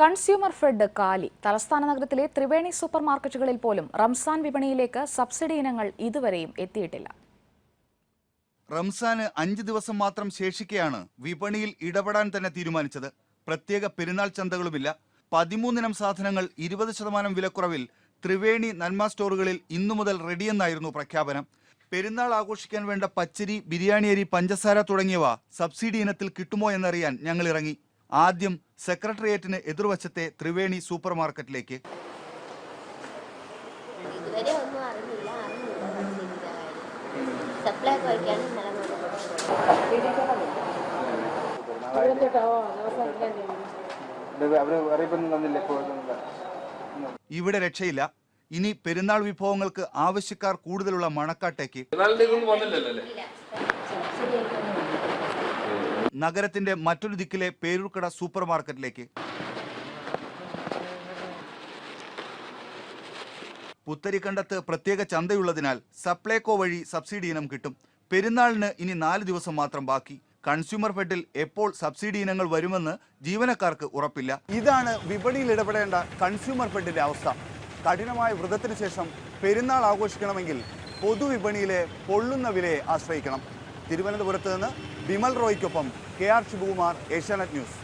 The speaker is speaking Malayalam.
കൺസ്യൂമർ ഫെഡ് കാലി. തലസ്ഥാന നഗരത്തിലെ ത്രിവേണി സൂപ്പർ മാർക്കറ്റുകളിൽ പോലും റംസാൻ വിപണിയിലേക്ക് സബ്സിഡി ഇനങ്ങൾ ഇതുവരെയും എത്തിയിട്ടില്ല. റംസാന് 5 ദിവസം മാത്രം ശേഷിക്കെയാണ് വിപണിയിൽ ഇടപെടാൻ തന്നെ തീരുമാനിച്ചത്. പ്രത്യേക പെരുന്നാൾ ചന്തകളുമില്ല. 13 ഇനം സാധനങ്ങൾ 20% വിലക്കുറവിൽ ത്രിവേണി നന്മ സ്റ്റോറുകളിൽ ഇന്നു മുതൽ റെഡിയെന്നായിരുന്നു പ്രഖ്യാപനം. പെരുന്നാൾ ആഘോഷിക്കാൻ വേണ്ട പച്ചരി, ബിരിയാണി അരി, പഞ്ചസാര തുടങ്ങിയവ സബ്സിഡി ഇനത്തിൽ കിട്ടുമോ എന്നറിയാൻ ഞങ്ങൾ ഇറങ്ങി. ആദ്യം സെക്രട്ടേറിയറ്റിന് എതിർവശത്തെ ത്രിവേണി സൂപ്പർ മാർക്കറ്റിലേക്ക്. ഇവിടെ രക്ഷയില്ല. ഇനി പെരുന്നാൾ വിഭവങ്ങൾക്ക് ആവശ്യക്കാർ കൂടുതലുള്ള മണക്കാട്ടേക്ക്. നഗരത്തിന്റെ മറ്റൊരു ദിക്കിലെ പേരൂർക്കട സൂപ്പർ മാർക്കറ്റിലേക്ക്. പുത്തരിക്കണ്ടത്ത് പ്രത്യേക ചന്തയുള്ളതിനാൽ സപ്ലൈകോ വഴി സബ്സിഡി ഇനം കിട്ടും. പെരുന്നാളിന് ഇനി 4 ദിവസം മാത്രം ബാക്കി. കൺസ്യൂമർ ഫെഡിൽ എപ്പോൾ സബ്സിഡി ഇനങ്ങൾ വരുമെന്ന് ജീവനക്കാർക്ക് ഉറപ്പില്ല. ഇതാണ് വിപണിയിൽ ഇടപെടേണ്ട കൺസ്യൂമർ ഫെഡിന്റെ അവസ്ഥ. കഠിനമായ വ്രതത്തിന് ശേഷം പെരുന്നാൾ ആഘോഷിക്കണമെങ്കിൽ പൊതുവിപണിയിലെ പൊള്ളുന്ന വിലയെ ആശ്രയിക്കണം. തിരുവനന്തപുരത്ത് നിന്ന് വിമൽ റോയ്ക്കൊപ്പം KR ശിവകുമാർ, ഏഷ്യാനെറ്റ് ന്യൂസ്.